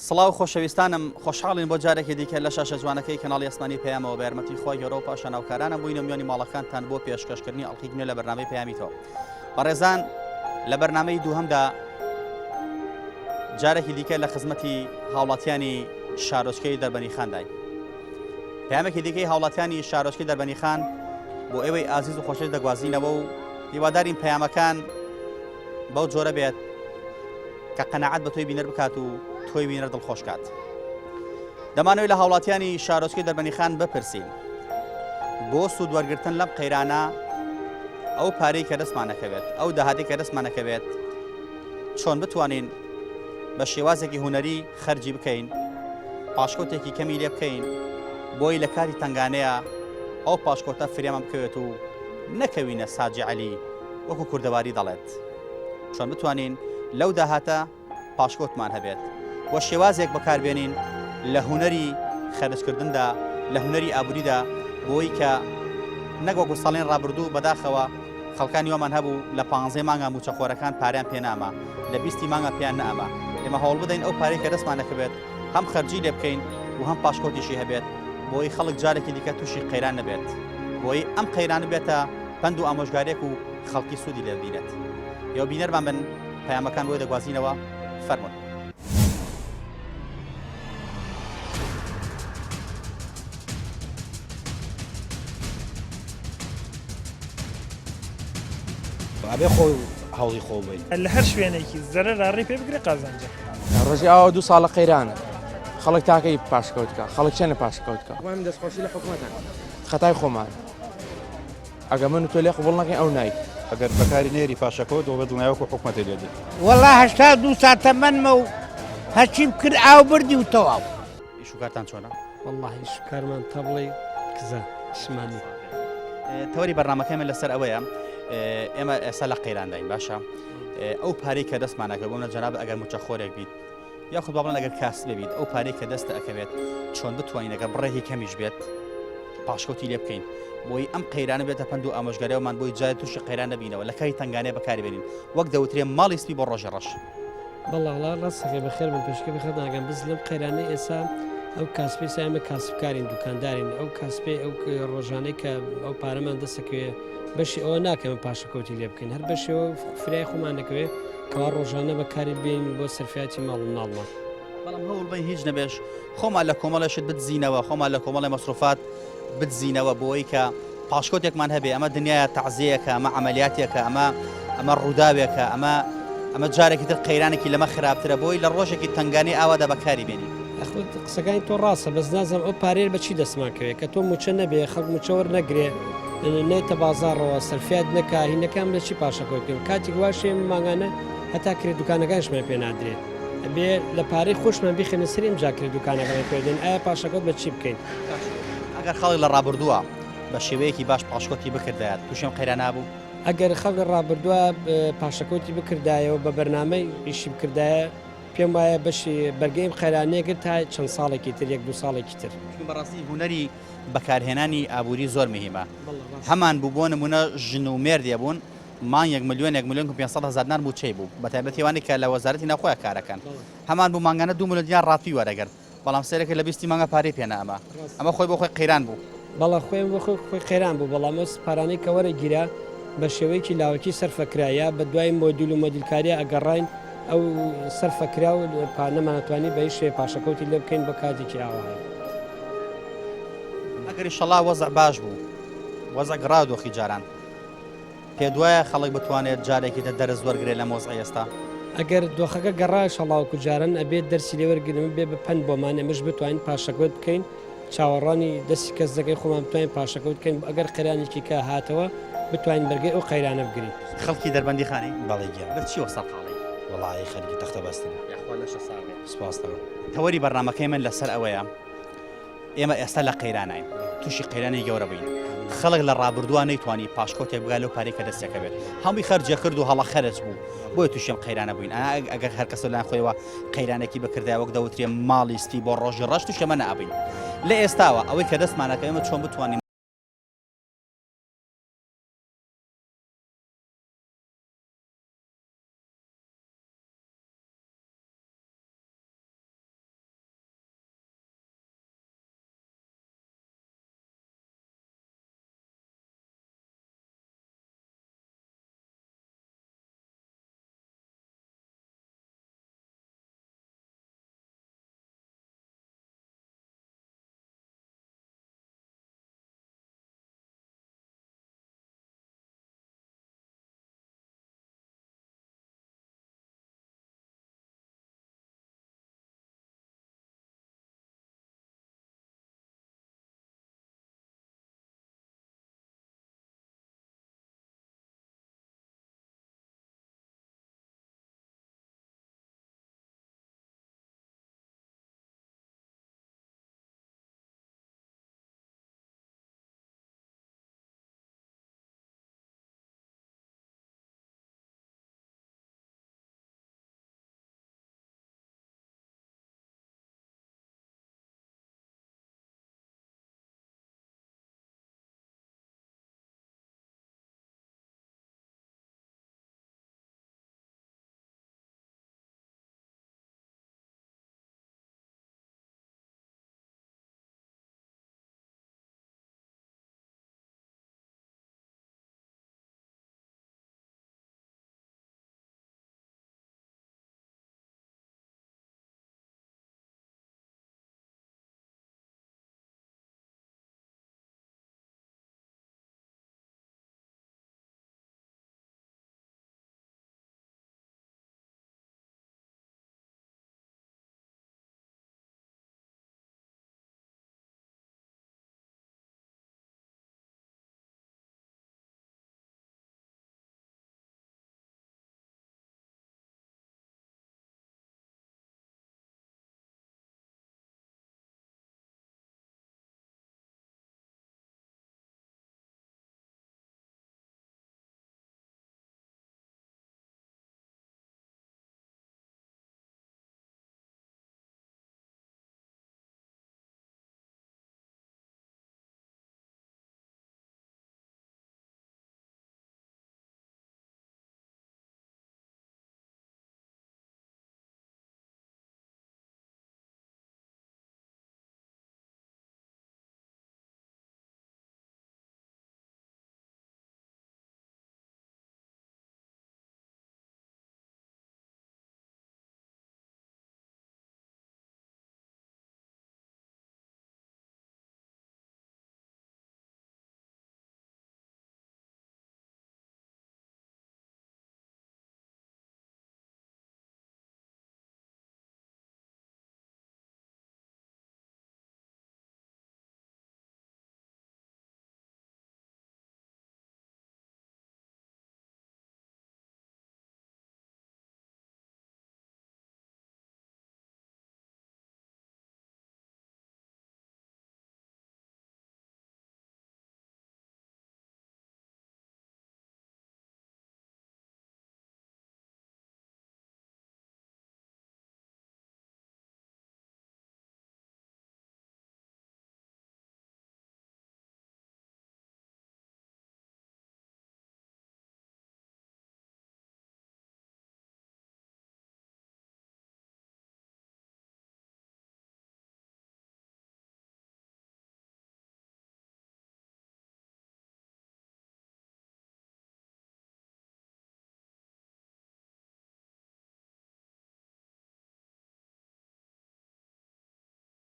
سڵاو خۆشەویستانم خۆشحاڵین بۆ جارێکی دیکە لە شاشە جوانەکەی کەناڵی ئەسمانی پەیامەوە بە یارمەتی خۆی گەورە و پاشە ناوکارانە بووینە میوانی ماڵەکانتان بۆ پێشکەشکردنی ئەڵقیگنە لە بەرنامەی پەیامیتەوە. بەڕێزان لە بەرنامەی دووهەمدا جارێکی دیکە لە خزمەتی هاوڵاتیانی شارۆچکەی دەربەنیخان داین. پەیامێکی دیکەی هاوڵاتیانی شارۆچکەی دەربەنیخان بۆ ئێوەی ئازیز و خۆشەویست دەگوازینەوە و هیوادارین پەیامەکان بەو جۆرە بێت کە قەناعەت بە تۆی بینەر بکات و تۆی بینەر دڵخۆشکات. دەمانەوێت لە هاوڵاتیانی شارۆچکەی دەربەنیخان بپرسین بۆ سوودوەرگرتن لەم قەیرانە ئەو پارەی کە دەستمانەکەوێت ئەو داهاتی کە دەستمانەکەوێت چۆن بتوانین بە شێوازێکی هونەری خەرجی بکەین، پاشکۆتێکی کەمی لێ بکەین بۆی لە کاتی تنگانەیە ئەو پاشکۆتە فریامان بکەوێت و نەکەوینە ساجی عەلی وەکو کوردەواری دەڵێت. چۆن بتوانین لەو داهاتە پاشکۆتمان هەبێت وە شێوازێک بەکاربێنین لە هونەری خەرجکردندا، لە هونەری ئابووریدا، بۆی کە نەگوەکو ساڵێن ڕابردوو بەداخەوە خەڵکانی وەمان هەبوو لە 15 مانگە موچەخۆرەکان پاریان پێ ناما، لە 20 مانگە پێیان نەئەما. ئێمە هەوڵ بدەین ئەو پارەی کە دەستمانەکەوێت هەم خەرجی لێ بکەین و هەم پاشکۆتیشی هەبێت بۆی خەڵک جارێکی دیکە تووشی قەیران نەبێت، بۆی ئەم قەیرانە بێتە پند و ئامۆژگارێک و خەڵکی سوودی لێ بینێت. یا بینەرمان بن پەیامەکان بۆی دەگوازینەوە. فەرموون. ئەبێ خۆی هەوڵی خۆ بین لە هەر شوێنێکی زەرە ڕاڕی پێ بگرێ قازانجە. ڕۆژی ئەوە 2 ساڵە قەیرانە خەڵک تاکەی پاشکەوتکە، خەڵک چێنە پاشکەوتکە. وام دەستخۆشی لە حکوومەتە خەتای خۆمان ئەگە من و تۆ لێ قبوڵ نەکەین ئەو نایت. ئەگەر بەکاری نێری پاشەکەوت و بەدڵنیاوەکو حکوومەتی لێدی. وەڵا 82 ساتە منمە و هەچیم کرد ئاو بردی و تەواو. ئیشوکارتان چۆنە؟ والله شکارمان تەبڵی کزە شمانی. تەوەری بەرنامەکەمە لەسەر ئەوەیە ئێمە ئێستا لە قەیران داین باشە. ئەو پارەی کە دەستمانەکە بۆمە جەناب ئەگەر موچەخۆرێک بیت یاخود باڵێن ئەگەر کاس ببیت ئەو پارەی کە دەستە ئەکەوێت چۆن بتوانین ئەگەر بڕێکی کەمیش بێت پاشکۆتی لێ بکەین بۆی ئەم قەیرانە بێتە پند و ئامۆژگاریەوەمان بۆی جای تووشی قەیران نەبینەوە، لە کاری تنگانەیە بەکاربێنین وەک دەوترێ ماڵی سپی بۆ ڕۆژی ڕەش. بەڵاڵا ڕاستەکەی بەخێر بن پێشکە بخێت ناگەم بز لەم قەیرانەی ئێستا ئەو کاسپی سایمە کاسبکارین دوکاندارین ئەو کاسپی ئەو ڕۆژانەی کە ئەو پارەمان دەستەکەوێ بەشی ئەوە ناکەمە پاشەکەوتی لێ بکەین هەر بەشەوە فرای خۆمان دەکەوێت کەوا ڕۆژانە بەکاری بین بۆ سەرفیاتی ماڵ و ناڵمان. بەڵام هەوڵ بین هیچ نەبێش خۆمان لە کۆمەڵەشت بتزینەوە، خۆمان لە کۆمەڵی مەسروفات بتزینەوە بۆی کە پاشکۆتێکمان هەبێ. ئەمە دنیای تەعزیەکە، ئەمە عەمەلیاتێکە، ئەمە ڕووداوێکە، ئەمە جارێکی تر قەیرانێکی لەمە خراپترە بۆی لە ڕۆژێکی تنگانەی ئاوادا بەکاری بێنین. قسەکانی تۆ ڕاستە بەس نازم ئەو پارێر بەچی دەستماکەوێت کە تۆ موچە نەبێ خەڵک موچەوەەر نەگرێ نێتە بازاڕەوە سەرفیات نەکارینەکەم لە چی پاشەکەوتیم کاتێک واشێ ماگانە هەتا کرێت دوکانەکانشمان پێ نادرێت بێ لە پارەی خۆشمان بخێنە سریم جاکرێت دوکانەکان پێدەین ئایا پاشەکەوت بە چی بکەین. ئەگەر خەڵک لە ڕابردووە بە شێوەیەکی باش پاشکۆتی بکردایەت تووشم قەیران نابوو. ئەگەر خەڵک ڕابردووە پاشەکەوتی بکردایەوە بە بەرنامەی ئیشی بکردایە پێم وایە بەشی بەرگەیم قەیرانەیەگر تا چەند ساڵێکی تر 1-2 ساڵێکی تر. بەڕاستی هونەری بەکارهێنانی ئابووری زۆر مهمە. هەمان بوو بۆ نمونە ژن و مێردێ بوون مان 1 ملیۆن 500,000 دینار بوو چی بوو بە تایبەتیوانی کە لە وەزارەتی ناوخۆیە کارەکەن هەمان بوو مانگانە 2 ملیۆن دینار ڕاتی وەرەگەر بەڵام سەرێکە لە 20 مانگە پارەی پێنا ئەمە خۆی بۆ خۆی قەیران بوو. بەڵام خۆیان بۆ خۆی قەیران بوو بەڵام ئەو پارانەی کە وەرە گیرا بە شێوەیەکی لاوەکی سەرفەکرایە بە دوای مۆدیل و مۆدیلکاریە ئەگەڕین ئەو سەرفەکرا و نەمانەتوانی بە هیچ شێ پاشەکەوتی لێ بکەین بە کاتێکی ئاوایە. ئەگەر ئینشەڵا وەزع باش بوو وەزع ڕادۆخی جاران پێ دوایە خەڵک بتوانێت جارێکی دەرز وەرگێ لە مۆزع ئێستا. ئەگەر دۆخەکە گەڕای شەڵاوکو جاران ئەبێت دەرسی لێوەرگرن بێ بە پند بۆمان ئێمەش بتوانین پاشەکەوت بکەین چاوەڕانی دەستی کەس دەکەی خۆمان بتوانین پاشەکەوت بکەین ئەگەر قەیرانێکی کە هاتەوە بتوانین بەرگەی ئەو قەیرانە بگرین. خەڵکی دەربەندی خانی بەڵێ گیان بە چی وەسەڵ خاڵی وەڵی خەرگی تەختە بەستن سپاس دەکەم. تەوەری بەرنامەکەی من لەسەر ئەوەیە ئێمە ئێستا لە قەیرانین تووشی قەیرانی گەورە بووین خەڵک لە ڕابردووە نەیتوانی پاشکۆتێک بگا لەو پارەی کە دەستەکە بێت هەمووی خەرجە کرد و هەڵە خەرج بوو بۆیە تووشیم قەیرانە بووین. ئەگەر هەر کەس لایەن خۆیەوە قەیرانێکی بکردای وەک دەوترێ ماڵی سپی بۆ ڕۆژی ڕەش تووشەمە نەئابین. لە ئێستاوە ئەوەی کە دەستمانەکە ئێمە چۆن بتوانین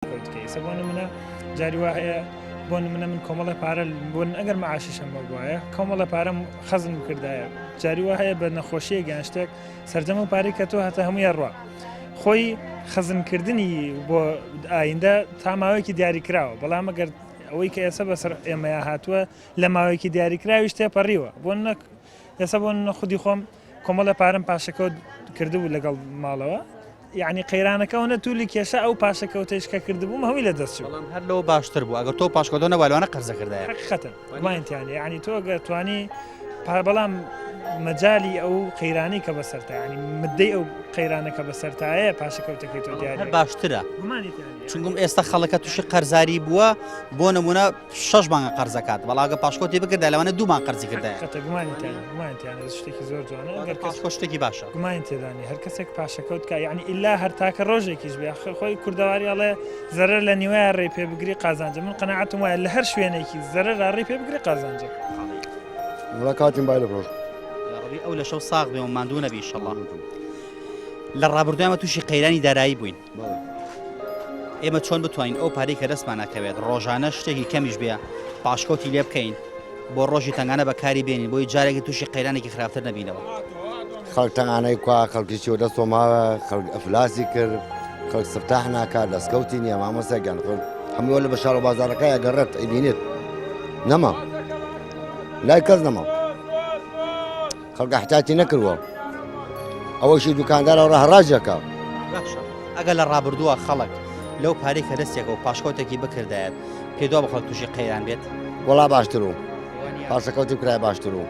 پاشکەوتکەی سە بۆ نمونە جاری وا هەیە بۆ نمونە من کۆمەڵە پارە بۆن ئەگەر مەعاشیشم بۆایە کۆمەڵە پارەم خەزم کردایە جاری وا هەیە بە نەخۆشیە گەنجتێک سەرجەمە و پارەی کە تۆ هەتە هەمووی ڕوا خۆی خەزمکردنی بۆ ئایندە تا ماوەیەکی دیاریکراوە بەڵام ئەگەر ئەوەی کە ئێستا بەسەر ئێمەیە هاتووە لە ماوەیەکی دیاریکراویش تێپەڕیوە بۆ ئێستا بۆ خودی خۆم کۆمەڵە پارەم پاشەکەوت کردبوو لەگەڵ ماڵەوە یعنی قەیرانەکەونە توولی کێشە ئەو پاشەکەوتش کە کردبووم هەوی لە دەستچوو هەر لەوە باشتر بوو ئەگەر تۆ پاشکەوتۆ نەوالوانە قەرزە کردایە حقیقەتەن گومانتیانە یعنی تۆ گە توانی بەڵام مەجای ئەو قەیرانی کە بەسەرتا ینی مدەی ئەو قەیرانە کە بەسەرتایە پاشەکەوتەکەی تۆ دیاری باشترە چونگم ئێستا خەڵەکە تووشی قەرزاری بووە بۆ نمونە 6 مانگە قەرزەکات بەڵاگە پاشکۆتی بکردا لەوانە 2 مانگ قەرزی کردایە گومانتیانە شتێکی زۆر جوانە ئەگەر پاشکۆ شتێکی باشە گومان تێدانی هەر کەسێک پاشەکەوت کە یعنی ئللا هەر تاکە ڕۆژێکیش بێ خۆی کوردەواری ئەڵێ زەرەر لە نیوای ڕێ پێ بگری قازانجە من قەنەعەتم وایە لە هەر شوێنێکی زەرەر ڕێ پێ بگری قازانجە وڵا کاتیم بای لە ڕۆژ ئەو لە شەو ساغ بێ و ماندوو نەبی ئینشەڵڵا لە ڕابردوایمە تووشی قەیرانی دارایی بووین ئێمە چۆن بتوانین ئەو پارەی کە دەستمان ناکەوێت ڕۆژانە شتێکی کەمیش بێ پاشکۆتی لێ بکەین بۆ ڕۆژی تەنگانە بەکاری بێنین بۆی جارێکی تووشی قەیرانێکی خراپتر نەبینەوە خەڵک تەنگانەی کوا خەڵکی چی دەست ماوە خەڵک ئەفلاسی کرد خەڵک سفتاح ناکات دەستکەوتی نییە مامۆسەگەن خۆ هەموو لە بەشار و بازارەکە ئەگەڕێت ئەیبینێت نەما لای کەس نەما خەڵک احتیاتی نەکردووە ئەوەشی دوکاندارە ڕە هەڕاجەکە ئەگەر لە ڕابردووە خەڵک لەو پارەی کە دەستێکە و پاشکۆتێکی بکردایەت پێدوا بە خەڵک تووشی قەیران بێت وڵا باشتر و پاشەکەوتی کرای باشتر و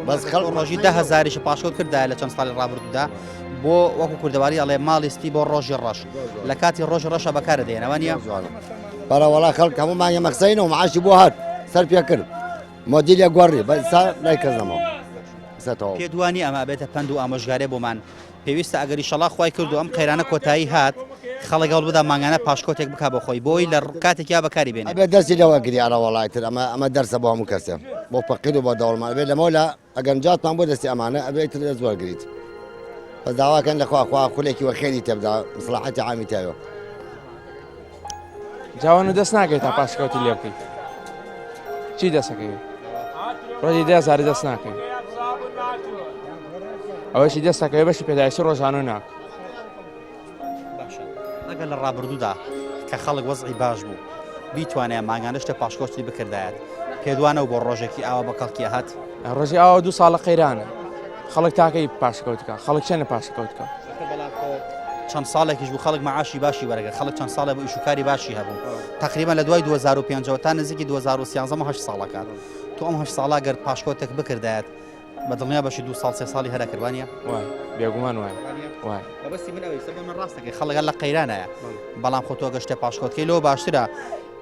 بەس خەڵک ڕۆژی 10,000 پاشکۆت کردایە لە چەند ساڵی ڕابردوودا بۆ وەکو کوردەواری ئەڵێ ماڵیستی بۆ ڕۆژی ڕەش لە کاتی ڕۆژی ڕەشە بەکارە دێنەوە نیە بەڵا خەڵک هەموو مانگە مەخسەینە و معاشی بۆ هات سەر پێ کرد مۆدیلە گۆڕی بەسا لای کەس نەماوە پێدوانی ئەمە بێتە پند و ئامۆژگارێ بۆمان پێویستە ئەگەری شەڵا خوای کرد و ئەم قەیرانە کۆتایی هات خەڵک هەوڵ بدا مانگانە پاشکۆتێک بک بۆ خۆی بۆی لە کاتێکیا بەکاری بێنێت بێ دەستی لەوە گری ئارە وڵایتر ئەمە دەرسە بۆ هەموو کەسێ بۆ فەقیر و بۆ دەوڵمان بێت لەمەوە لە ئەگەنجاتمان بۆ دەستی ئەمانە ئەبێتتر لە زۆر گریت بەس داواکەن لەخواخوا خولێکی وە خێری تێبدا مصلحەتی عامی تاوە جاوان و دەست ناکەیت تا پاشکەوتی لێ بکەیت چی دەسەکەی ڕۆژی 10,000 دەست ناکەیت ئەوەشی دەستەکەی بەشی پێداویستی ڕۆژانە ناک ئەگەر لە ڕابردوودا کە خەڵک وەزعی باش بوو بیتوانێت ماگانە شتە پاشکۆستی بکردایەت پێدوانە و بۆ ڕۆژێکی ئاوا بە کەڵکی هات ڕۆژی ئاوا 2 ساڵە قەیرانە خەڵک تاکەی پاشکەوتکە خەڵک چێنە پاشکەوتکە چەند ساڵێکیش بوو خەڵک معاشی باشی وەرەگەر خەڵک چەند ساڵە بوو ئیشوکاری باشی هەبوو تقریبا لە دوای 2005 تا نزیکی 2013 8 ساڵەکان تۆ ئەم 8 ساڵا گەر پاشکۆتێک بکردایەت بەدڵنیا بەشی 2 ساڵ 3 ساڵی هەرە کردوانە وای بێگومان وای وای بەبستی من ئەوەی سەبەی من ڕاستەکەی خەڵک لە قەیرانایە بەڵام خۆ تۆ گەشتە پاشکۆتکەی لەوە باشترە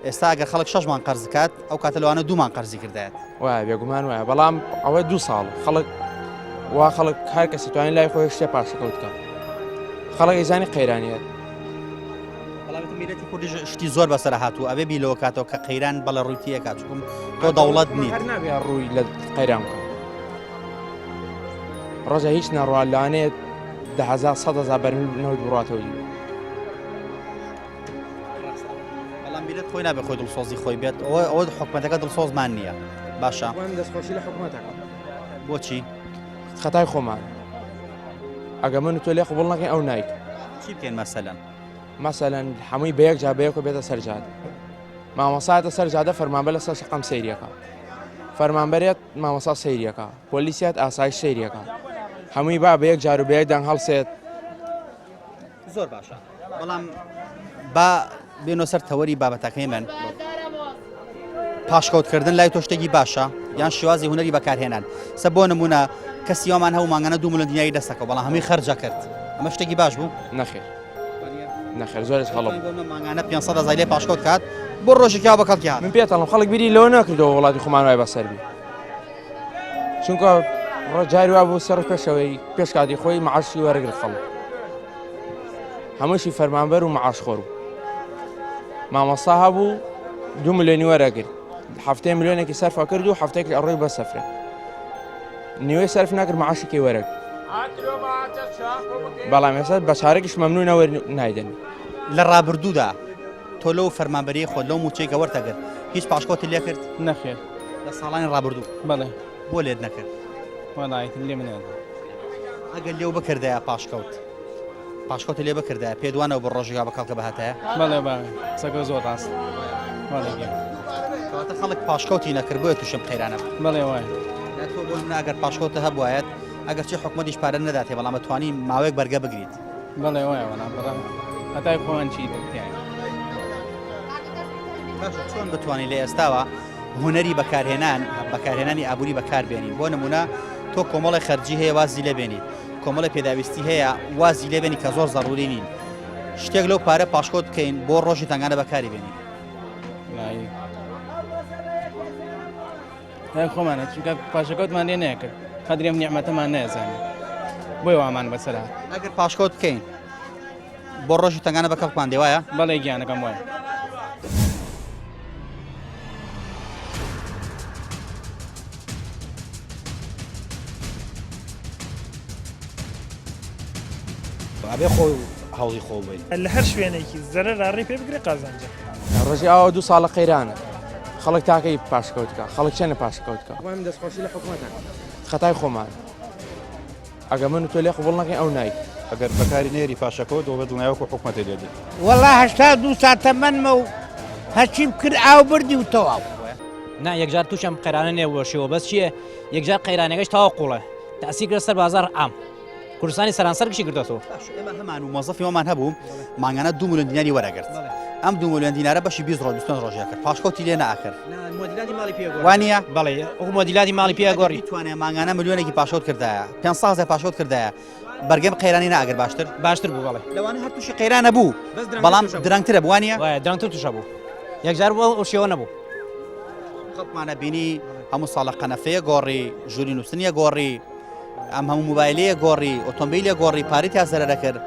ئێستا ئەگەر خەڵک 6 مان قەرز بکات ئەو کاتە لەوانە 2 مان قەرزی کردایەت وای بێگومان وایە بەڵام ئەوە 2 ساڵ خەڵک وا خەڵک هەر کەسی توانین لای خۆی شتێ پاشەکەوتکە خەڵک ئەیزانی قەیرانیەت میلەتی کوردی شتی زۆر بەسەر هاتوو ئەبێ بیلەوە کاتەوە کە قەیران بەڵە ڕووتیەکە چکم تۆ دەوڵەت نیت هەر نابێ ڕووی لە قەیران بکە ڕۆژە هیچ نەڕوالانێت 10,000 بەرمیل نەوت بڕاتەوە بەڵام میلەت خۆی نابێ خۆی دڵسۆزی خۆی بێت ئەوە حکومەتەکە دڵسۆزمان نییە باشە دەستخۆشی لە حکومەتەکە بۆچی خەتای خۆمان ئەگە من و تۆ لێ قبوڵ نەکەین ئەو نایک چی بکەین مەسەلەن مەسەلەن هەمووی بەیەک جا بەیەک و بێتە سەرجادە مامۆسایەتە سەرجادە فەرمانبەر لەسەر شەقەم سەیریەکە فەرمانبەرێت مامۆسا سەیریەکە پۆلیسیات ئاسایش سەیریەکە هەمووی با بەیەک جار و بەیەک دەنگ هەڵسێت زۆر باشە بەڵام با بێنۆ سەر تەوەری بابەتەکەی من پاشکەوتکردن لای تۆ شتێکی باشە یان شێوازی هونەری بەکارهێنان سە بۆ نمونە کەسیوامان هەوو ماگانە 2 ملیۆن دیناری دەستەکە بەڵام هەمووی خەرجە کرد ئەمە شتێکی باش بوو نەخێر نەخێر زۆرش هەڵە ماگانە 500 لێ پاشکەوت کات بۆ ڕۆژێکی بە کەڵکی هات من پێتەڵم خەڵک بیری لەوە نەکردەوە وڵاتی خۆمان وای بەسەربی چونکە ڕۆژاری وا بوو سەر پێشەوەی پێش کاتی خۆی معاشی وەرەگرت خەڵک هەمووشی فەرمانبەر و معاشخۆر بوو مامۆستا هەبوو 2 ملیۆنی وەرەگرت هەفتەی ملیۆنێکی سەرفا کرد و هەفتەیەکی ئەڕۆی بە سەفرە نیوەی سەرف ناکرد معاشێکی وەرەگرت بەڵام ێستا بە چارێکیش مەمنوع نەوە نایدەنی لە ڕابردوودا تۆ تۆ لەو فەرمانبەری خۆت لەو موچەی گەوەرتەگەر هیچ پاشکۆتی لێ کرد نەخێر لە ساڵانی ڕابردوو بەڵێ بۆ لێت نەکرد وەڵایەت لێ منێ ئەگەر لێو بکردایە پاشکۆت لێ بکردایە پێدوانەوە بە ڕۆژێکا بە کەڵکە بەهاتەیە بەڵێ باوێ سەگە زۆر ڕاست بەڵێ کەواتە خەڵک پاشکۆتی نەکرد بۆیە تووشم قەیرانە بەڵێ وایە تۆ بۆ ئەگەر پاشکۆتە هەبوایەت ئەگەر چی حکومەتیش پارە نەداتێ بەڵام توانی ماوەیەک بەرگە بگریت بەڵێ وایە وەڵام بەڵام هەتای خۆیان چی دەتیان چۆن بتوانانی لە ئێستاوە هوەری بەکارهێنانی ئابووری بەکاربێنین بۆ نمونە تۆ کۆمەڵی خەرجی هەیە وازی لێبێنیت کۆمەڵی پێداویستی هەیە وازی لێبێنی کە زۆر زەڕوری نین شتێک لەو پارە پاشکۆت بکەین بۆ ڕۆژی تنگانە بەکاری بێنین خۆمانە چونکە پاشەکەوتمان لێ نەکرد قەدرێم نیعمەتەمان نەزانێت بۆی وامان بەسەرا ئەگەر پاشکۆت بکەین بۆ ڕۆژی تنگانە بەکەڵمان دێوایە بەڵێ گیانەکەم وایە ئەبێ خۆ هەوڵی خۆ بێت لە هەر شوێنێکی زەرە ڕاڕی پێ بگرێ قازانجە ڕۆژی ئاوە 2 ساڵە قەیرانە خەڵک تاکەی پاشکەوتکە خەڵک چێنە پاشکەوتکە خۆم دەستخۆشی لە حکوومەتە خەتای خۆمان ئەگە من و تۆ لێ قبوڵ نەکەین ئەو نایت ئەگەر بەکاری نێری پاشەکەوت دۆ بە دڵنیایەوە حکوومەتی لێدێت وەڵا 82 ساتە منمە و هەچیم کرد ئاو بردی و تەواو نا یەکجار تووشم قەیرانە نێوەشەوە بەس چییە یەکجار قەیرانەکەش تاوا قوڵە تاسی کرد سەر بازار عام کوردستانی سەرانسەر گشتی کردەوە ئێمە هەمان و مۆزەفی وەمان هەبوو مانگانە 2 ملیۆن دیناری وەرەگرت ئەم 2 ملیۆن دینارە بەشی 20 ڕۆژیە کرد پاشکۆتی لێ ناکرد وانە بەڵێ ئەو مۆدیلاتی ماڵی پێگۆڕی توانێ مانگانە ملیۆنێکی پاشۆت کردایە 500 پاشۆت کردایە بەرگەم قەیرانی ناگەر باشتر بوو بەڵێ لەوانە هەر تووشی قەیرانە بوو بەڵام درەنگترە بوانە وایە درەنگتر تووشە بوو یەکجار بوو ئەو شێوە نەبوو خەڵکمانە بینی هەموو ساڵە قەنەفەیە گۆڕی ژووری نووسنیە گۆڕی ئەم هەموو موبایلەیە گۆڕی ئۆتۆمبیلە گۆڕی پاری تا زەرە دەکرد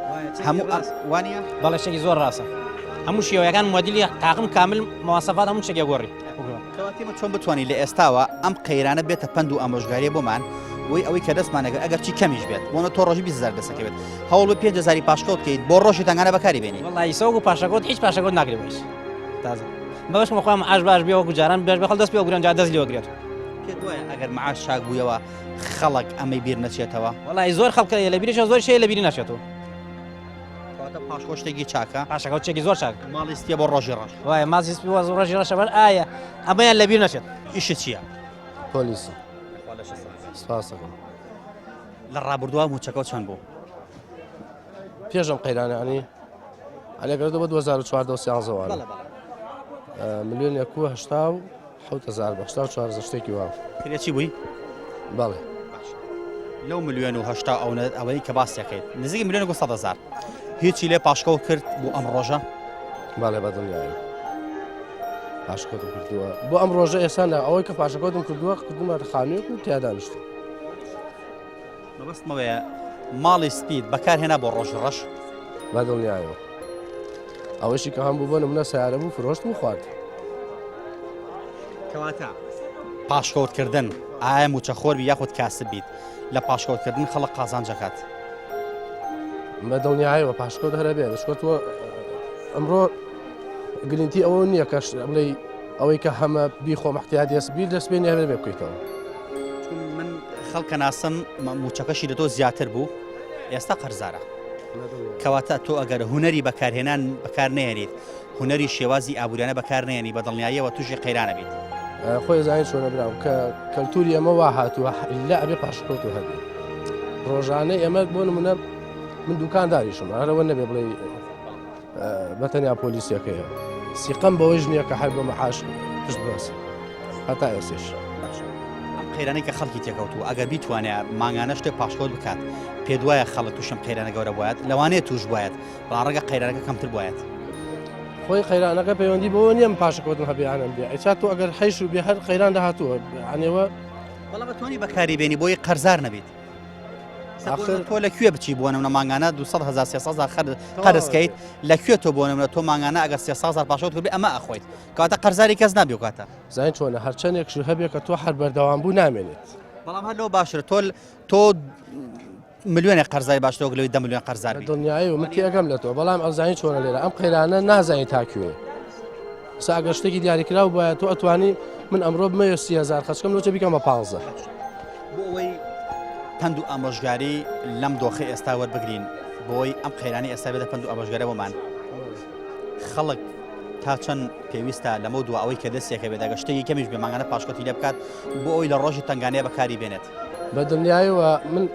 هەموو وانە بەڵێ شتێکی زۆر ڕاستە هەموو شێوەیەکان مۆدیلی تاقم کامل مەواسەفات هەموو شتێکی گۆڕی کەواتیمە چۆن بتوانانی لە ئێستاوە ئەم قەیرانە بێتە پند و ئامۆژگاریە بۆمان وی ئەوەی کە دەستمانەگە ئەگەر چی کەمیش بێت بۆنە تۆ ڕۆژی 20,000 دەسەکە بێت هەوڵ بە 5,000 پاشکۆت بکەیت بۆ ڕۆژی تنگانە بەکاری بێنی وەڵی سەوگ و پاشەکۆت هیچ پاشەکۆت ناگرێت تازە بەش مخوام ئاش باش بێەوە گوجاران بێش بەخەڵ دەست پێ گرنج دەست لێوەگرێت ئەگەر معاش چاک بوویەوە خەڵک ئەمەی بیر نەچێتەوە وەڵی زۆر خەڵکە لە بیرش زۆر شێ لە بیری ناچێتەوە پاشکۆ شتێکی چاکە پاشەکەوت چێکی زۆر چاک ماڵیستیە بۆ ڕۆژی ڕۆژ وایە مازی ڕۆژی ڕەشەبەر ئایا ئەمەیان لە بیر نەچێت ئیشە چییە پۆلیسی سپاسەکەم لە ڕابردووە موچەکە چەند بوو پێشم قەیرانانی ئەلێگەردە بە 2014 زەوانە ملیۆن 1,084 شتێکی واو کرێکی بووی بەڵێ لەو ملیۆن و هەشتا ئەوەی کە باسیەکەیت نزیکی ملیۆن 100,000 هیچی لێ پاشکەوت کرد بۆ ئەم ڕۆژە باڵێ بەدڵنیایە پاشکۆتم کردووە بۆ ئەم ڕۆژە ئێستا ئەوەی کە پاشەکۆتم کردووە کردومە خانوویەک و تیادانیشتم مەبەستمەوەیە ماڵی سپید بەکارهێنا بۆ ڕۆژ ڕەش بەدڵنیایەوە ئەوەشی کە هەمبوو بۆ نمونە سیارە بوو فرۆشتم و خوارد کەواتە پاشکەوتکردن ئایا موچەخۆربی یاخود کاسب بیت لە پاشکەوتکردن خەڵک قازانجەکات بەدڵنیایەوە پاشکۆت هەرە بێ دەشکۆتەوە ئەمڕۆ گرنگی ئەوە نییە کەش بڵێ ئەوەی کە هەمە بیخۆم احتیاجی هەسبیر دەستبێنی هەبێ بێ بکەیتەوە من خەڵکە ناسم موچەکەشی لە تۆ زیاتر بوو ئێستا قەرزارە کەواتە تۆ ئەگەر هوەری بەکارهێنان بەکار نێنیت هوەری شێوازی ئابوورانە بەکار نێنی بەدڵنیاییەوە تووشی قەیرانە بیت خۆی زانین چۆنە براو کە کەلتوری ئەمە وا هاتووە لە ئەبێ پاشکۆت و هەبێ ڕۆژانەی ئەمە بۆ نمونە من دوکانداریشم هەرەوە نەبێ بڵێ بەتەنیا پۆلیسیەکەیە سیقەم بەوەی ژنیە کە هەر بە مەحاش پشت باس هەتا ئێسش قەیرانەی کە خەڵکی تێکەوتوو ئەگەر بیتوانێت ماگانە شتێک پاشکۆت بکات پێ دوایە خەڵک تووشم قەیرانە گەورە بایەت لەوانەیە توش بایەت بەڵام ڕەنگە قەیرانەکە کەمتر بایەت خۆی قەیرانەکە پەیوەندی بەوە نییە پاشکۆتن هەبییانم بێ ئەیچات تۆ ئەگەر حیش و بێ هەر قەیران داهاتووە عنێوە بەڵام بەتوانی بەکاری بێنی بۆی قەرزار نەبیت تۆ لەکوێ بچی بۆ نمونە ماگانە 200,000 300,000 قەرزکەیت لەکوێ تۆ بۆ نمونە تۆ ماگانە ئەگەر 300,000 پاشۆت کرد ئەمە ئەخۆیت کاتە قەرزاری کەس نابێ و کاتە زین چۆنە هەرچەندێکش هەبێ کە تۆ هەر بەردەوام بوو نامێنێت بەڵام هەر لەوە باشتر تۆ ملیۆنێک قەرزای باشتەوە لەوەی 10 ملیۆن قەرزار دڵنیایی و من تێگەم لە تۆ بەڵام ئەو زین چۆنە لێرە ئەم قەیرانە نازانین تاکوێ ساگە شتێکی دیاریکرااو بە تۆ ئەتوانی من ئەمڕۆ بمە 30,000 خەچکەم لۆچە بیکەم بە 15. بۆ ئەوەی پند و ئامۆژگاری لەم دۆخی ئێستا وەربگرین بۆی ئەم قەیرانی ئێستا بێتە پند و ئامۆژگارەوەمان خەڵک تا چەند پێویستە لەمە دو ئەوەی کە دەستێکە بێت ئەگە شتێکی کەمیش بێمانگانە پاشکۆتی لێ بکات بۆ ئەوی لە ڕۆژی تنگانەیە بەکاری بێنێت. بە دنیایەوە من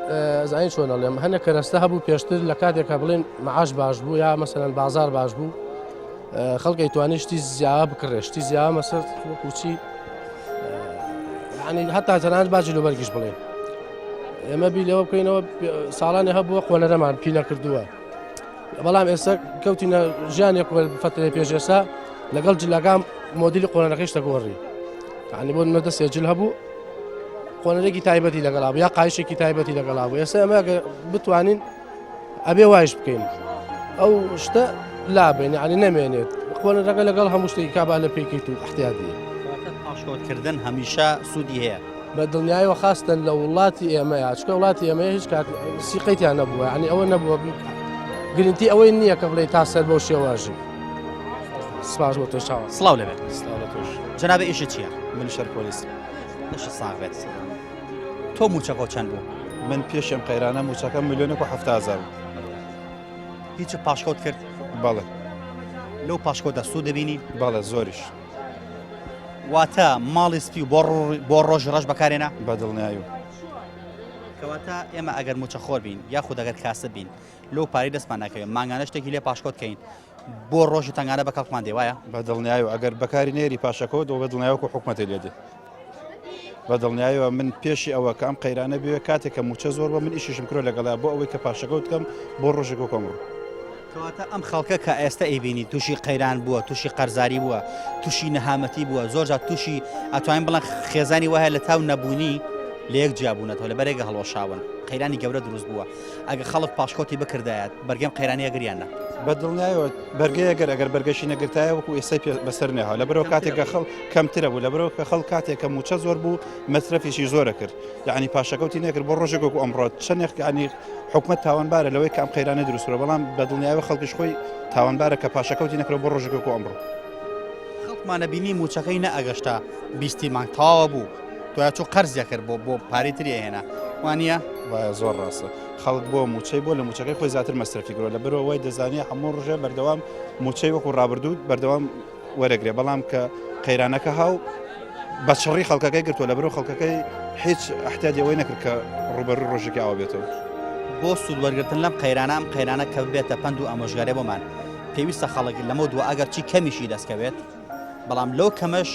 زین چۆنەڵێم هەنە کەرەستە هەبوو پێشتر لە کاتێکە بڵێن معاش باش بوو یا مەسەرەن بازار باش بوو خەڵکی توانی شتی زیاوە بکڕێ شتی زیاوە مەسەر وەکوچی ینی هەتا تەنانەت باجی لە بەرگیش بڵێن ئێمە بی لەوە بکەینەوە ساڵانی هەبووە خۆنەرەمان پی نەکردووە بەڵام ئێستا کەوتینە ژیانێک فترەی پێشێسا لەگەڵ جلەکان مۆدیلی قۆنەرەکەی شتە گۆڕی ینی بۆ نمە دەستێ جل هەبوو قۆنەرێکی تایبەتی لەگەڵا یا قایشێکی تایبەتی لەگەڵا بوو ئێستا ئەمە بتوانین ئەبێ وایش بکەین ئەو شتە لابێن ینی نەمێنێت قۆنەرەکە لەگەڵ هەموو شتێکی کابا لە پێکیت و احتیاطی پاشکۆتکردن هەمیشە سوودی هەیە بە دڵنیایەوە خاستن لە وڵاتی ئێمە چکە وڵاتی ئێمە هیچ کات سیقەیتیان نەبووە ینی ئەوە نەبووە گرنتی ئەوەی نییە کە بڵێ تا سەر بەو شێواژی سپاس بۆ تۆ چاوە سڵاو لەبێت توش جەنابە ئیشت چییە؟ من شەر پۆلیس نەش ساغێت تۆ موچەکە چەند بوو؟ من پێشم قەیرانە موچەکە 1,700,000 هیچ پاشکۆت کرد؟ بەڵێ لەو پاشکۆتە سوود دەبینی؟ بەڵێ زۆریش واتە ماڵی سپی و بۆ ڕۆژ ڕەش بەکارێنە؟ بە دڵنیایی کەواتە ئێمە ئەگەر موچە خۆر بین یاخود ئەگەر کاسە بین لەو پارەی دەستمان ناکەوێت مانگانە شتێکی لێ پاشکۆتکەین بۆ ڕۆژی تنگانە بە کەڵکمان دێ وایە؟ بە دڵنیایی ئەگەر بەکاری نێری پاشەکەوت بە دڵنیایەوە حکومەتی لێدێ بە دڵنیایەوە من پێشی ئەوە کە ئەم قەیرانە بوێ کاتێک کە موچە زۆر بە من ئیشیشم کرۆ لەگەڵا بۆ ئەوەی کە پاشەکەوت بکەم بۆ ڕۆژێک و کۆمڕۆ کەواتە ئەم خەڵکە کە ئێستا ئەیبینی تووشی قەیران بووە تووشی قەرزاری بووە تووشی نەهامەتی بووە زۆرجار تووشی ئەتوانین بڵێن خێزانی وایە لە تاو نەبوونی لە یەک جیابوونەتەوە لە بەرێگە هەڵۆشاون قەیرانی گەورە دروست بووە ئەگە خەڵک پاشکۆتی بکردایەت بەرگەم قەیرانی ئەگریانە بە دڵنیایەوە بەرگەیەگەر ئەگەر بەرگەشی نەگرتایە وەکو ئێستا بەسەر نێها لە بەرەوە کاتێکە خەڵ کەمترە بوو لە بەرەوە کە خەڵ کاتێک کە موچە زۆر بوو مەصرفیشی زۆرە کرد یعنی پاشەکەوتی نەکرد بۆ ڕۆژێک وەکو ئەمڕۆ چەندێک ینی حکومەت تاوانبارە لەوەی کە ئەم قەیرانە دروستە بەڵام بە دڵنیایەوە خەڵکیش خۆی تاوانبارە کە پاشەکەوتی نەکرێت بۆ ڕۆژێک وەکو ئەمڕۆ خەڵکمانە بینی موچەکەی نەئەگەشتا 20 مانگ تاوە بوو تویا چۆ قەرزیە کرد بۆ پارەی تری هێنا وانە وایە زۆر ڕاستە خەڵک بۆ موچەی بۆ لە موچەکەی خۆی زیاتر مەصرفی کرۆ لە بەرەوە وای دەزانێت هەموو ڕژێ بەردەوام موچەی وەکو ڕابردوو بەردەوام وەرەگرێ بەڵام کە قەیرانەکە هاو بە شەڕی خەڵکەکەی گرتووە لە بەرەوە خەڵکەکەی هیچ احتیاجەوەی نەکرد کە ڕوبەڕووی ڕۆژێکی ئاوا بێتەوە بۆ سوودوەرگرتن لەم قەیرانە ئەم قەیرانە کە بێتە پند و ئامۆژگارێ بۆمان پێویستە خەڵک لەمە دووە ئەگەر چی کەمیشی دەستکەوێت بەڵام لەو کەمەش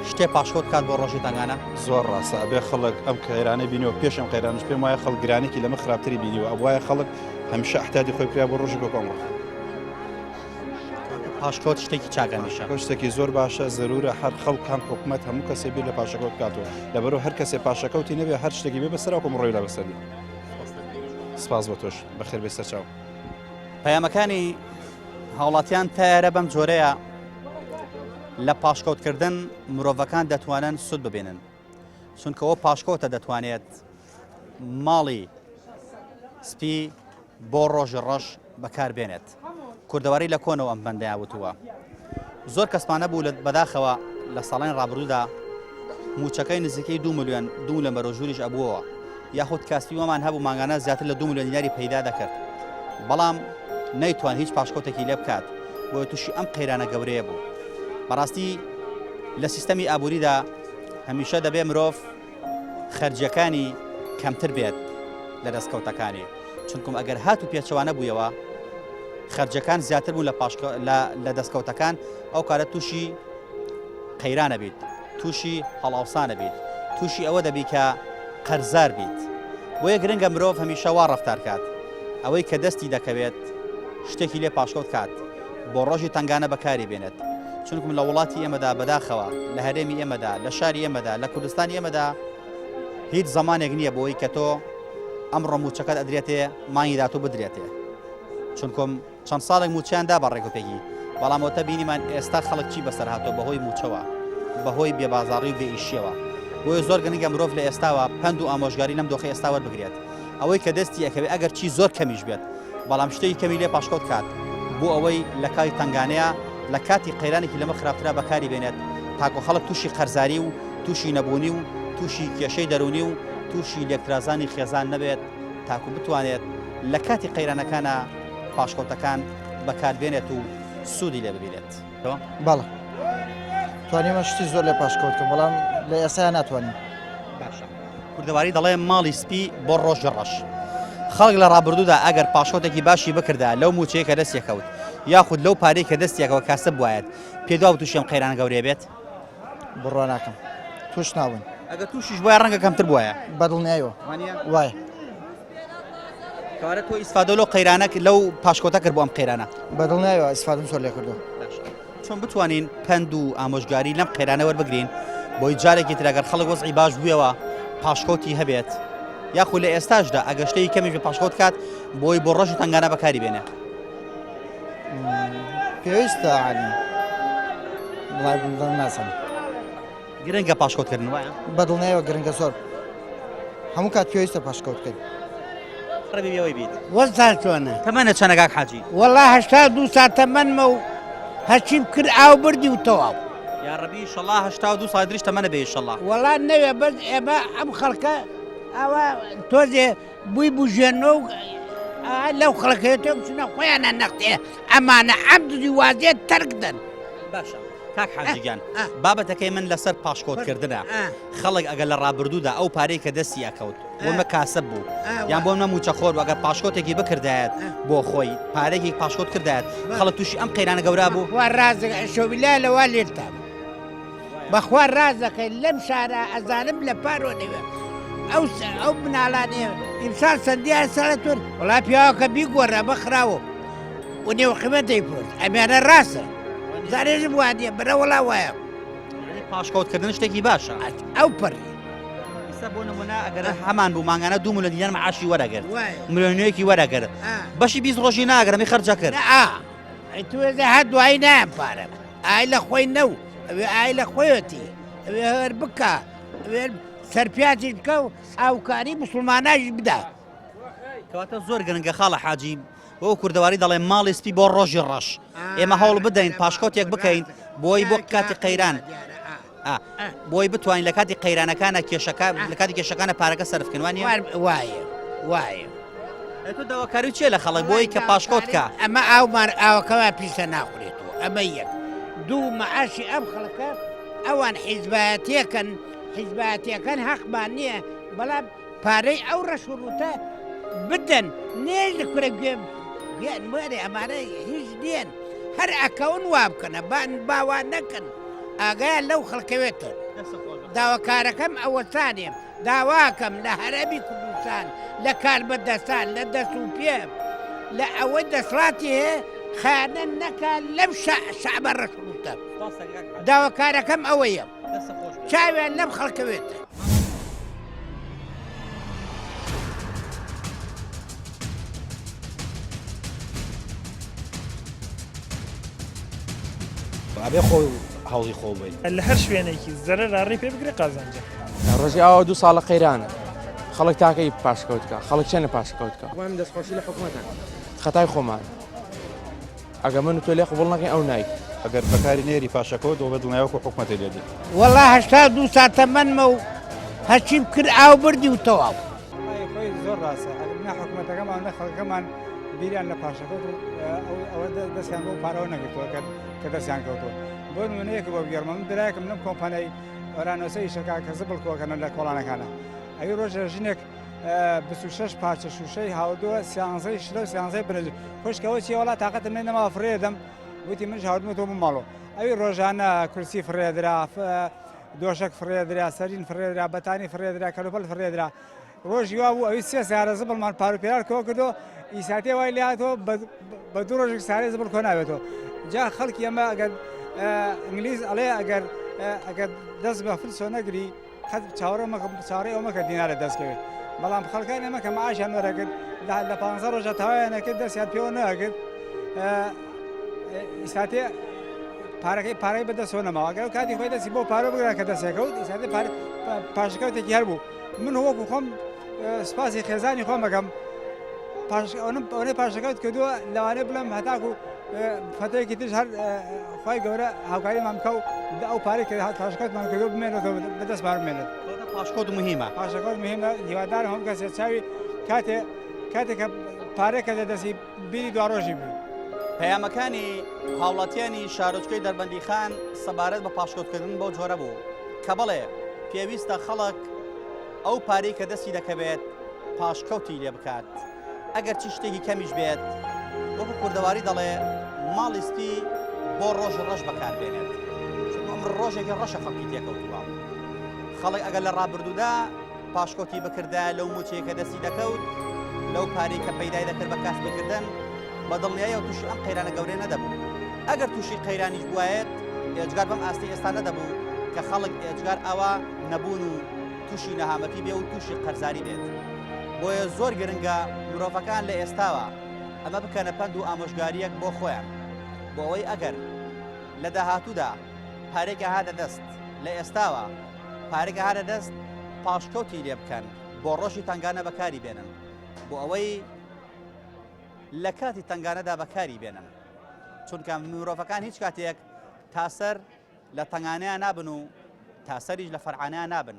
شتێ پاشکۆت کات بۆ ڕۆژی تنگانە زۆر ڕاستە ئەبێ خەڵک ئەم قەیرانە بینیەوە پێشم قەیرانش پێم وایە خەڵگرانێکی لەمە خراپتری بینیوە ئەو وایە خەڵک هەمیشە احتیاجی خۆی کرا بۆ ڕۆژێک وەکو ئەمڕۆ پاشکۆت شتێکی چاکەمیشە شتێکی زۆر باشە زەرورە هەر خەڵک هەم حکومەت هەموو کەسێ بیر لە پاشەکەوت کاتەوە لەبەرەوە هەر کەسێ پاشەکەوتی نەبێ هەر شتێکی بێ بەسەر ئەوکم ڕۆی لە بەسەری سپاس بۆ تۆش بەخێر بێ سەرچاو پەیامەکانی هاوڵاتیان تایارە بەم جۆرەیە لە پاشکۆتکردن مرۆڤەکان دەتوانن سود ببێنن چونکەوە پاشکۆتە دەتوانێت ماڵی سپی بۆ ڕۆژی ڕەش بەکاربێنێت کوردەواری لە کۆنەوە ئەم بەندەیە وتووە زۆر کەسمانە بوو لە بەداخەوە لە ساڵین ڕابردوودا موچەکەی نزیکەی 2 ملیۆن 2 لە بەرەژووریش ئەبووەوە یاخود کاسپی وەمان هەبوو ماگانە زیاتر لە 2 ملیۆن دیناری پەیدا دەکرد بەڵام نەیتوان هیچ پاشکۆتێکی لێ بکات بۆ تووشی ئەم قەیرانە گەورەیە بوو بەڕاستی لە سیستەمی ئابووریدا هەمیشە دەبێ مرۆڤ خەرجیەکانی کەمتر بێت لە دەستکەوتەکانی چونکم ئەگەر هات و پێچەوانە بوویەوە خەرجەکان زیاتر بوو لە دەستکەوتەکان ئەو کارە تووشی قەیرانە بیت تووشی هەڵاوسانە بیت تووشی ئەوە دەبی کە قەرزار بیت بۆیە گرنگە مرۆڤ هەمیشە وا ڕەفتار کات ئەوەی کە دەستی دەکەوێت شتێکی لێ پاشکەوت کات بۆ ڕۆژی تنگانە بەکاری بێنێت چونکم لە وڵاتی ئێمەدا بەداخەوە لە هەرێمی ئێمەدا لە شاری ئێمەدا لە کوردستانی ئێمەدا هیچ زمانێک نییە بۆی کە تۆ ئەم ڕەموچەکەت ئەدرێتێ مانگی داتۆ بدرێتێ چونکم چەند ساڵێک موچیاندا بە ڕێکوپێکی بەڵامەوە بینیمان ئێستا خەڵک چی بەسەر هاتۆ بەهۆی موچەوە بەهۆی بێبازاڕی و بێئیشیەوە بۆیە زۆر گەنگە مرۆڤ لە ئێستاوە پند و ئامۆژگاری لەم دۆخی ئێستا وەربگرێت ئەوەی کە دەستی ئەکەوێت ئەگەر چی زۆر کەمیش بێت بەڵام شتێکی کەمی لێ پاشکۆت کات بۆ ئەوەی لە کاری تنگانەیە لە کاتی قەیرانێکی لەمە خراپترا بەکاری بێنێت تاکو خەڵک تووشی قەرزاری و تووشی نەبوونی و تووشی کێشەی دەرونی و تووشی لێکترازانی خێزان نەبێت تاکو بتوانێت لە کاتی قەیرانەکانە پاشکەوتەکان بەکاربێنێت و سوودی لێ ببینێت. بەڵێ توانیمە شتی زۆر لێ پاشکەوتکەم بەڵام لە ئێستا ناتوانین. کوردەواری دەڵێ ماڵی سپی بۆ ڕۆژی ڕەش. خەڵک لە ڕابردوودا ئەگەر پاشۆتێکی باشی بکردا لەو موچەیە کە دەستێکەوت یاخود لەو پارەی کە دەستێکەوە کاسە بواەت پێداو تووشێم قەیران گەورێ بێت بڕوا ناکەم توش ناون ئەگە تووشیش وایە ڕەنگە کەمتر بواە بەدڵنیایەوە وایە کارە تۆ ئیسفادە لەو قەیرانە لەو پاشکۆتە کرد بۆ ئەم قەیرانە بەدڵنیایەوە ئیسفادەم زۆر لێ کردو چۆن بتوانین پند و ئامۆژگاری لەم قەیرانە وەربگرین بۆی جارێکی تراگەر خەڵک وەزعی باش بوویەوە پاشکۆتی هەبێت یاخود لە ئێستاشدا ئەگەشتەی کەمیش بە پاشکۆت کات بۆی بۆ ڕۆژ و تنگانە بەکاری بێنێ پێویستە عالی وڵای بڵدەن ناسم گرنگە پاشکۆتکردن وایە بەدڵنیایەوە گرنگە زۆر هەموو کات پێویستە پاشکەوتکرد ڕێبیەوەی بیت وەزان چۆنە تەمەنە چەنە کاک حاجی وەڵا 82 ساعت تەمەنمە و هەچیم کرد ئاو بردی و تەواو یا ڕەبی ئینشەڵڵا 82 ساعت دریش تەمەنە بێ ئینشەڵڵا وەڵا نەوێ بەس ئێمە ئەم خەڵکە ئەوە تۆزێ بووی بژێنەوە و لەو خەڵکەوێتە بچونە خۆیانە نەختێ ئەمانە عەبدی وازێت تەرکدەن باشە کاک حاجیگیان بابەتەکەی من لەسەر پاشکۆتکردنە خەڵک ئەگەر لە ڕابردوودا ئەو پارەی کە دەستی ئەکەوت بۆمە کاسب بوو یان بۆ نەموچە خۆر ئەگەر پاشکۆتێکی بکردایەت بۆ خۆی پارێکی پاشکۆت کردایەت خەڵک تووشی ئەم قەیرانە گەورا بوو وا ڕازەکە شۆبیلا لەوا لێتا بەخوا ڕازەکەی لەم شارە ئەزانم لە پارۆ نەوێ ئەو مناڵانێ ئیمسال سندیان سەڵەتون وڵا پیاوەکە بیگۆڕە بەخراوە و نێوەقیمە دەیپرس ئەمیانە ڕاستە زارێژم وانە بەرە وڵا وایە پاشکۆتکردن شتێکی باشە ئەو پەڕی بۆ نمونە ئەگەر هەمان بوو مانگانە 2 ملیۆن دیار مەعاشی وەرەگرت ملیۆنەیەکی وەرەگرت بەشی 20 ڕۆژی ناگەرمی خەرجە کرد توێزە هە دوایی نایان پارەم ئای لە خۆی نەو ئەوێ ئای لە خۆیەتی ئەوێ هەر بکە ئەوێ سەرپیاتی بکە و ئاوکاری مسلماناژی بدا کەواتە زۆر گرنگە خاڵە حاجی بۆ کوردەواری دەڵێ ماڵی سپی بۆ ڕۆژی ڕەش ئێمە هەوڵ بدەین پاشکۆتێک بکەین بۆی بۆ کاتی قەیران بۆی بتوانین لە کاتی قەیرانەکانە لە کاتی کێشەکانە پارەکە سەرفکەن وایە تۆ داواکاری چێ لە خەڵک بۆی کە پاشکۆت کە ئەمە ئاومان ئاوەکەوا پیسە ناخورێتەوە ئەمە یەک دوو مەعاشی ئەم خەڵکە ئەوان حیزبەتیەکان حەقمان نییە بەڵام پارەی ئەو ڕەشوڕوتە بدەن نێژ لە کورە گوێم گوێن وەرێ ئەمانە هیچ دێن هەر ئەکەون وا بکەنە باوان نەکەن ئاگایان لەو خەڵکەوێتە داواکارەکەم ئەوەسانێ داواکەم لە هەرەمی کوردستان لە کاربەدەستان لە دەست و پێ لە ئەوەی دەسڵاتی هەیە خانە نەکات لەم شعبە ڕەشوڕوتە داواکارەکەم ئەوەیە چاویان لەم خەڵکەوێتە ئەبێ خۆی هەوڵی خۆ بێت لە هەر شوێنێکی زەرە ڕاڕی پێ بگرێ قازانجە ڕۆژی ئەوە 2 ساڵە قەیرانە خەڵک تاکەی پاشکەوتکە خەڵک چێنە پاشکەوتکە وام دەستخۆشی لە حکوومەتە خەتای خۆمان ئەگە من و تۆ لێ قبوڵ نەکەین ئەو نایک ئەگەر بەکاری نێری پاشەکەوت دۆ بەدڵنیایەوە حکوومەتی لێدی وەڵا 82 ساعت تەمەنمە و هەچیم کرد ئاو بردی و تەواو خۆی زۆر ڕاستە نە حکوومەتەکەمان نە خەڵکەمان بیریان لە پاشەکەوت ئەوە دەستیان بۆ پارەوە نەگرتووە کە دەستیان کەوتووە بۆ نمونەیەکە بۆ بگەڕمە من برایەکەم لەم کۆمپانیای ئۆرانۆسەی شەکا کە زبڵکۆکەنە لە کۆڵانەکانە ئەوی ڕۆژە ژنێک 26 پارچە شوشەی هاودووە سیانزەی شلە و سیانزەی برنج خوشکەوە چی وڵات تااقەتم لێ نەما فرێدەم وتی منش هاودمەوە بم ماڵۆ ئەوی ڕۆژانە کورسی فرێدرا دۆشک فرێدرا سەرین فرێدرا بەتانی فرێدرا کەلوپەل فرێدرا ڕۆژی وا بوو ئەوی 3 سیارە زبڵمان پارۆپێرار کەوە کردو ئیساتی وای لاتەوە بە 2 ڕۆژێک سارێ زبڵ کۆ ناوێتەوە جا خەڵکی ئەمە ئەگەر ئینگلیز ئەڵێ ئەگەر دەست بە فلسۆ نەگری چاوەڕێ ئەومەکە دینارە دەستکەوێت بەڵام خەڵکان ئەمە کە مەعاشیان وەرەگرت لە 15 ڕۆژە تاوایانەکرد دەستیان پێوە نەگرت ئیساتێ پارەکەی بەدەستەوە نەماوە ئەگەر کاتی خۆی دەستی بۆ پارە بگرا کە دەستێکەوت ئیساتێ پاشەکەوتێکی هەر بوو من وەکو خۆم سپاسی خێزانی خۆم بەکەم ئەوەی پاشەکەوت کردووە لەوانێ بڵم هەتاکو فتەیەکی تر هەر خی گەورە هاوکاریمان بکە و ئەو پارێک پاشکەوتمان کردو بمێنێتەوە بەدەست بارمێنێت پاشکۆت مهمە پاشەکەوت مهمە هیوادارم هەم کەسێ چاوی کاتێککە پارێکە دەدەستی بیری دواڕۆژی بوو. پەیامەکانی هاوڵاتیانی شارۆچکەی دەربەندی خان سەبارەت بە پاشکۆتکردن بۆ جۆرە بوو کە بڵێ پێویستە خەڵک ئەو پارەی کە دەستی دەکەوێت پاشکەوتی لێ بکات ئەگەر چی شتێکی کەمیش بێت وەکو کوردەواری دەڵێ ماڵیستی بۆ ڕۆژ ڕەش بەکاربێنێت ئەم ڕۆژێکی ڕەشە خەڵکی تێکەوتووە خەڵک ئەگەر لە ڕابردوودا پاشکۆتی بکردا لەو موچەیەکە دەستی دەکەوت لەو پارەی کە پەیدای دەکرد بە کاس بکردن بە دڵنیایە و تووشی ئەم قەیرانە گەورەی نەدەبوو ئەگەر تووشی قەیرانیش بوایەت ئێجگار بەم ئاستی ئێستا نەدەبوو کە خەڵک ئێجگار ئەوە نەبوون و تووشی نەهامەتی بێ و تووشی قەرزاری بێت بۆیە زۆر گرنگە مرۆڤەکان لە ئێستاوە ئەمە بکەنە پند و ئامۆژگاریەک بۆ خۆیان بۆ ئەوەی ئەگەر لە داهاتوودا پارێکە هادە دەست لە ئێستاوە پارێکە هادە دەست پاشکەوتی لێ بکەن بۆ ڕۆژی تنگانە بەکاری بێنن بۆ ئەوەی لە کاتی تنگانەدا بەکاری بێنن چونکە مرۆڤەکان هیچ کاتێک تاسەر لە تنگانەیان نابن و تاسەریش لە فەرعانیان نابن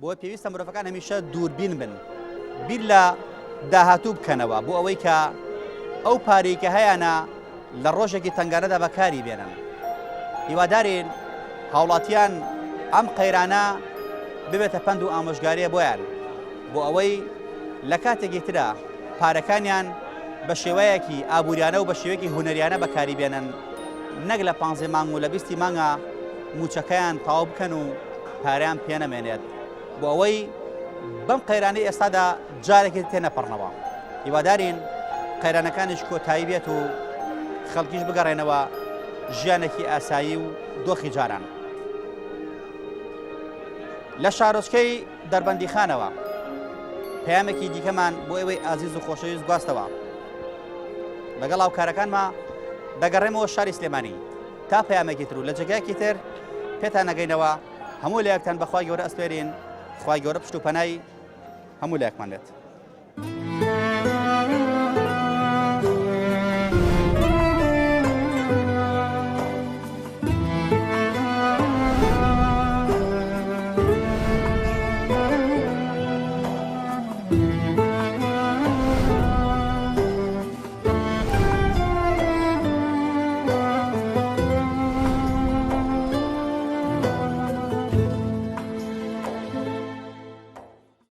بۆ پێویستە مرۆڤەکان هەمیشە دووربین بن بیر لە داهاتوو بکەنەوە بۆ ئەوەی کە ئەو پارەی کە هەیەە لە ڕۆژێکی تنگانەدا بەکاری بێنن هیوادارین هاوڵاتیان ئەم قەیرانە ببێتە پند و ئامۆژگاریە بۆیان بۆ ئەوەی لە کاتێکی ترە پارەکانیان بە شێوەیەکی ئابوووریانە و بە شێوەیەکی هونەریانە بەکاری بێنن نەک لە 15 مانگ و لە 20 مانگە موچەکەیان تاو بکەن و پاریان پێ نەمێنێت بۆ ئەوەی بەم قەیرانەی ئێستادا جارێکی تێنەپەڕنەوە هیوادارین قەیرانەکانیش کۆتایی بێت و خەڵکیش بگەڕێنەوە ژیانێکی ئاسایی و دۆخی جاران لە شارۆچکەی دەربەندی خانەوە پەیامێکی دیکەمان بۆ ئێوەی ئازیز و خۆشەویست گواستەوە لەگەڵ هاوکارەکانمە دەگەڕێمەوە شاری سلێمانی تا پەیامێکی تر و لە جێگایەکی تر پێتان نەگەینەوە هەموو لایەکتان بەخوای گەورە ئەسپێرین خوای گەورە پشت و پەنای هەموو لایەکمان بێت